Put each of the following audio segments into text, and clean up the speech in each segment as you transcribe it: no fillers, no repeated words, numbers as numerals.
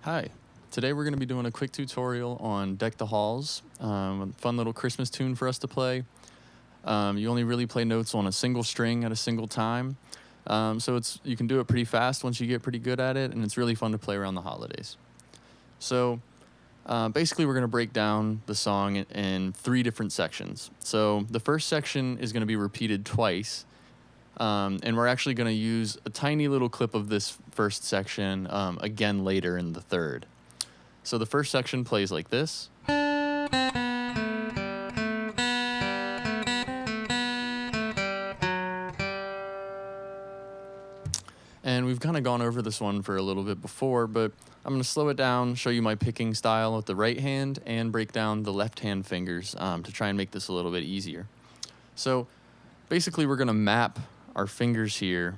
Hi, today we're going to be doing a quick tutorial on Deck the Halls, a fun little Christmas tune for us to play. You only really play notes on a single string at a single time, so you can do it pretty fast once you get pretty good at it, and it's really fun to play around the holidays. So basically we're going to break down the song in three different sections. So the first section is going to be repeated twice, and we're actually going to use a tiny little clip of this first section again later in the third. So the first section plays like this. And we've kind of gone over this one for a little bit before, but I'm going to slow it down, show you my picking style with the right hand, and break down the left hand fingers to try and make this a little bit easier. So basically we're going to map our fingers here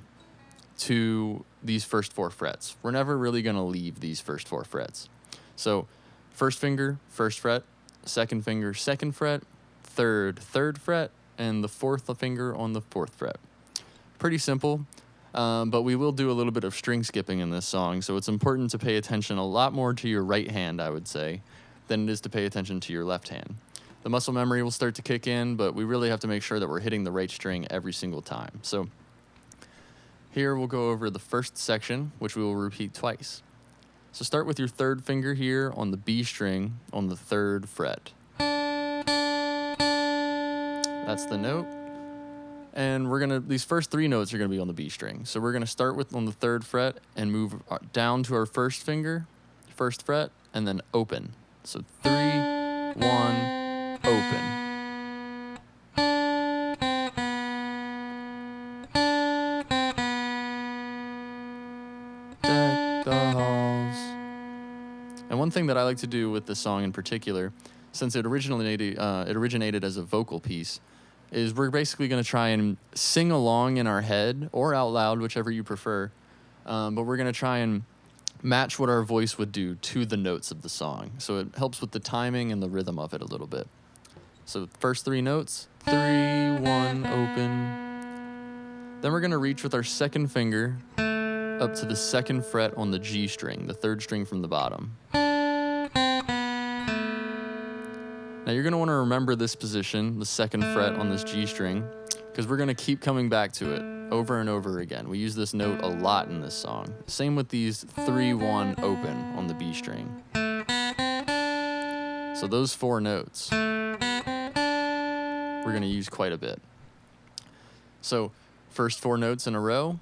to these first four frets. We're never really going to leave these first four frets. So first finger, first fret, second finger, second fret, third fret, and the fourth finger on the fourth fret. Pretty simple, but we will do a little bit of string skipping in this song, so it's important to pay attention a lot more to your right hand, I would say, than it is to pay attention to your left hand. The muscle memory will start to kick in, but we really have to make sure that we're hitting the right string every single time. So here we'll go over the first section, which we will repeat twice. So start with your third finger here on the B string on the third fret. That's the note. And these first three notes are gonna be on the B string. So we're gonna start on the third fret and move down to our first finger, first fret, and then open. So 3, 1, open. Deck the halls. And one thing that I like to do with this song in particular, since it originated as a vocal piece, is we're basically going to try and sing along in our head or out loud, whichever you prefer. But we're going to try and match what our voice would do to the notes of the song. So it helps with the timing and the rhythm of it a little bit. So first three notes, 3, 1, open. Then we're going to reach with our second finger up to the second fret on the G string, the third string from the bottom. Now you're going to want to remember this position, the second fret on this G string, because we're going to keep coming back to it over and over again. We use this note a lot in this song. Same with these 3, 1, open on the B string. So those four notes we're going to use quite a bit. So first four notes in a row.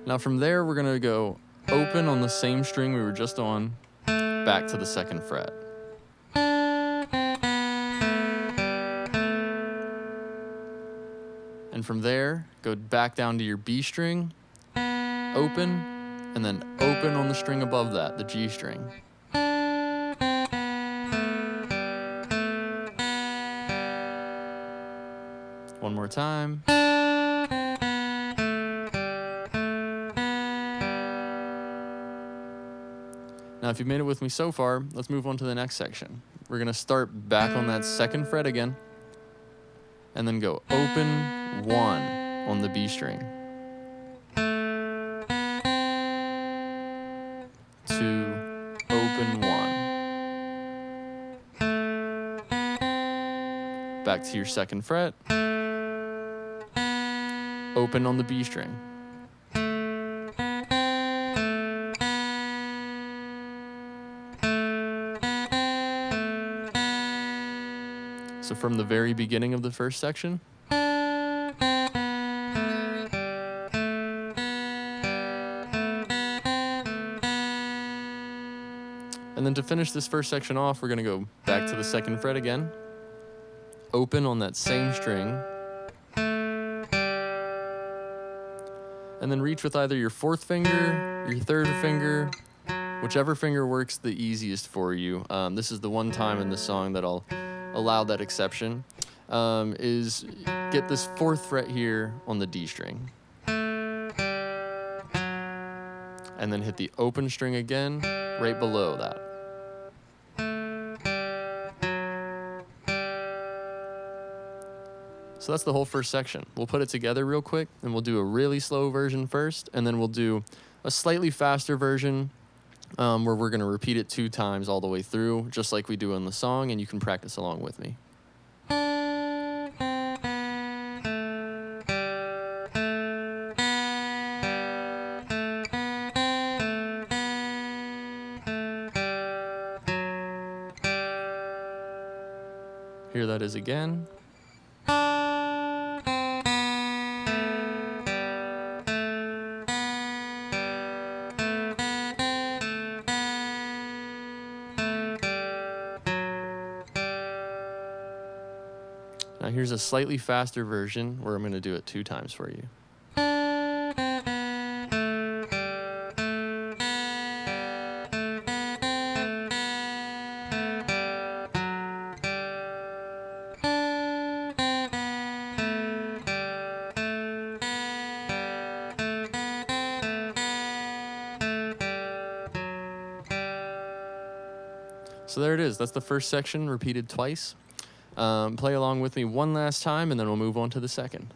Now from there we're going to go open on the same string we were just on, back to the second fret. And from there, go back down to your B string, open, and then open on the string above that, the G string. One more time. Now, if you've made it with me so far, let's move on to the next section. We're going to start back on that second fret again, and then go open 1 on the B string. 2, open 1. Back to your second fret. Open on the B string. So from the very beginning of the first section. And then to finish this first section off, we're going to go back to the second fret again. Open on that same string. And then reach with either your fourth finger, your third finger, whichever finger works the easiest for you. This is the one time in the song that I'll allow that exception, is get this fourth fret here on the D string. And then hit the open string again, right below that. So that's the whole first section. We'll put it together real quick, and we'll do a really slow version first, and then we'll do a slightly faster version where we're going to repeat it 2 times all the way through, just like we do in the song, and you can practice along with me. Here that is again. Now here's a slightly faster version where I'm going to do it 2 times for you. So there it is. That's the first section repeated twice. Play along with me one last time, and then we'll move on to the second.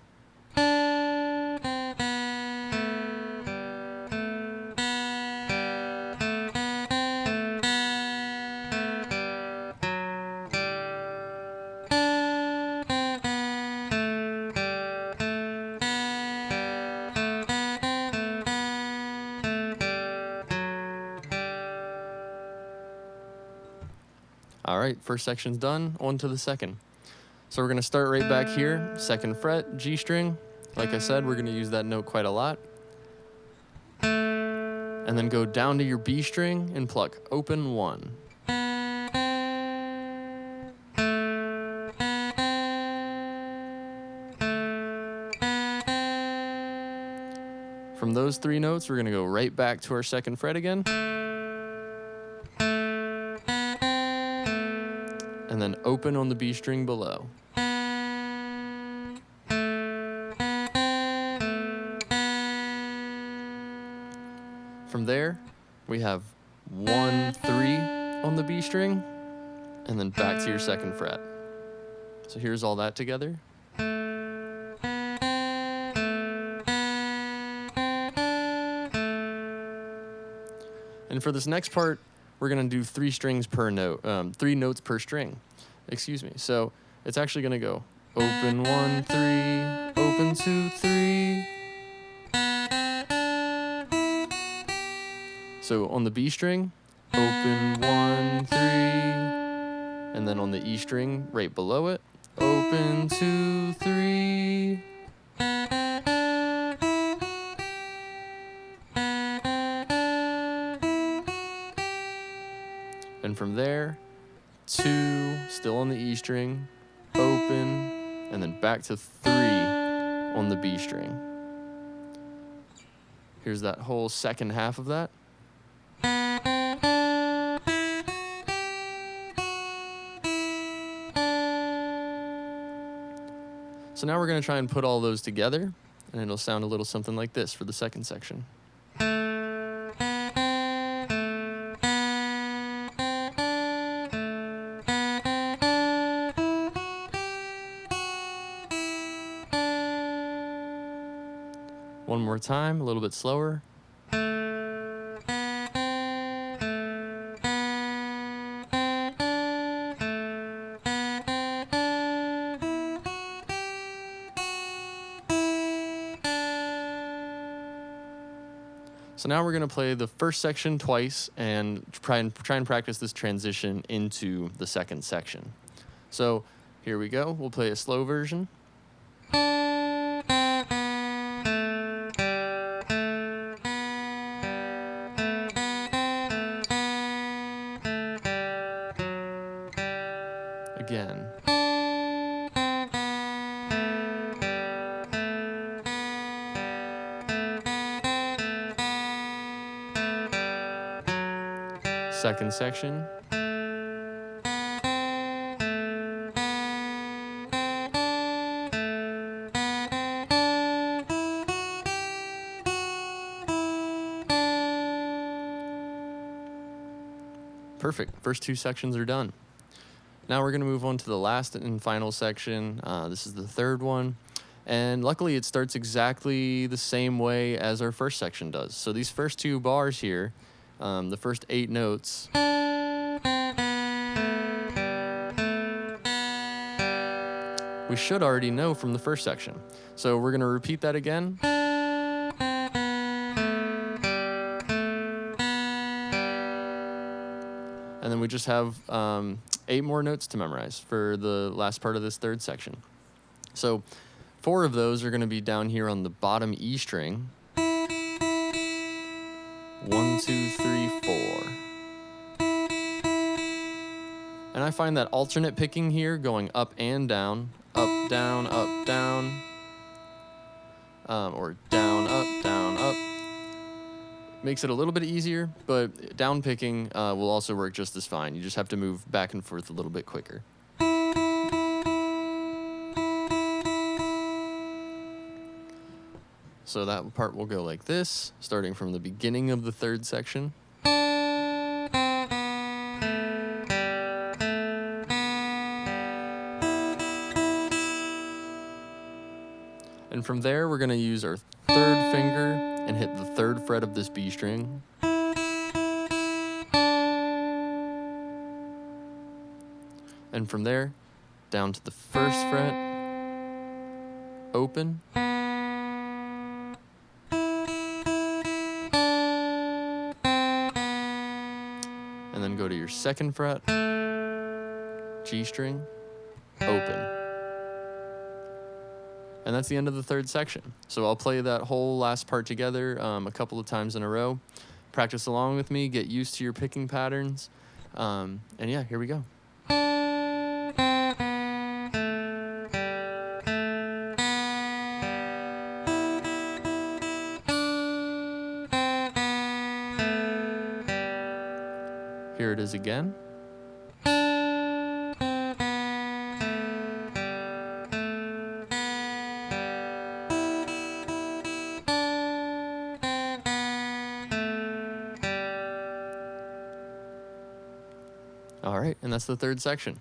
All right, first section's done, on to the second. So we're gonna start right back here, 2nd fret, G string. Like I said, we're gonna use that note quite a lot. And then go down to your B string and pluck open 1. From those 3 notes, we're gonna go right back to our 2nd fret again. And then open on the B string below. From there, we have 1, 3 on the B string, and then back to your 2nd fret. So here's all that together. And for this next part, we're gonna do 3 strings per note, 3 notes per string. Excuse me. So it's actually gonna go open 1, 3, open 2, 3. So on the B string, open 1, 3, and then on the E string right below it, open 2, 3. And from there, 2, still on the E string, open, and then back to 3 on the B string. Here's that whole second half of that. So now we're going to try and put all those together, and it'll sound a little something like this for the second section. One more time, a little bit slower. So now we're going to play the first section twice and try and practice this transition into the second section. So here we go. We'll play a slow version. Again. Second section. Perfect. First 2 sections are done. Now we're going to move on to the last and final section. This is the third one. And luckily it starts exactly the same way as our first section does. So these first 2 bars here, the first 8 notes, we should already know from the first section. So we're going to repeat that again. And then we just have 8 more notes to memorize for the last part of this third section. So 4 of those are going to be down here on the bottom E string. 1, 2, 3, 4. And I find that alternate picking here, going up and down, up, down, or down, up, makes it a little bit easier, but down picking will also work just as fine. You just have to move back and forth a little bit quicker. So that part will go like this, starting from the beginning of the third section. And from there, we're going to use our 3rd finger and hit the 3rd fret of this B string. And from there, down to the 1st fret, open. And then go to your 2nd fret, G string, open. And that's the end of the third section. So I'll play that whole last part together a couple of times in a row. Practice along with me, get used to your picking patterns. And yeah, here we go. Here it is again. All right, and that's the third section.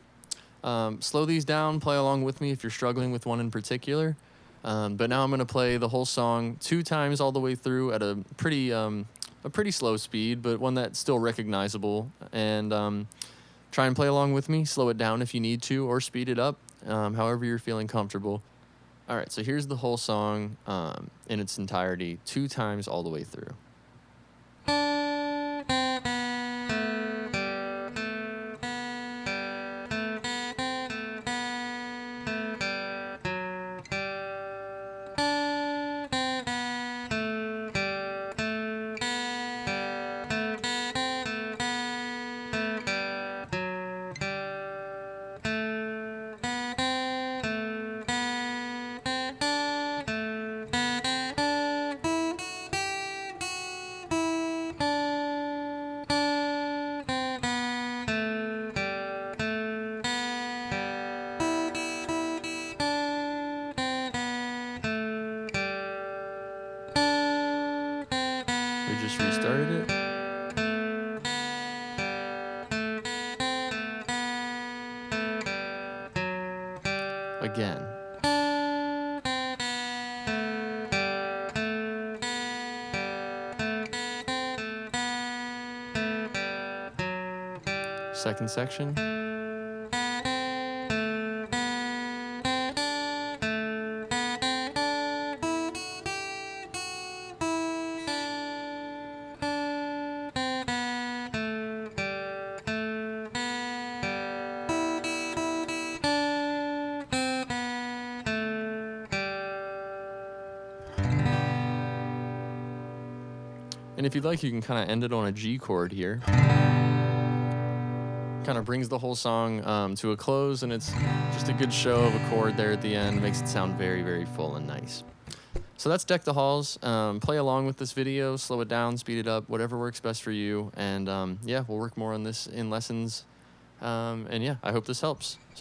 Slow these down, play along with me if you're struggling with one in particular. But now I'm going to play the whole song 2 times all the way through at a pretty slow speed, but one that's still recognizable. And try and play along with me. Slow it down if you need to, or speed it up, however you're feeling comfortable. All right, so here's the whole song in its entirety, 2 times all the way through. We just restarted it. Again. Second section. And if you'd like, you can kind of end it on a G chord here. Kind of brings the whole song to a close, and it's just a good show of a chord there at the end. Makes it sound very, very full and nice. So that's Deck the Halls. Play along with this video, slow it down, speed it up, whatever works best for you. And yeah, we'll work more on this in lessons. And yeah, I hope this helps.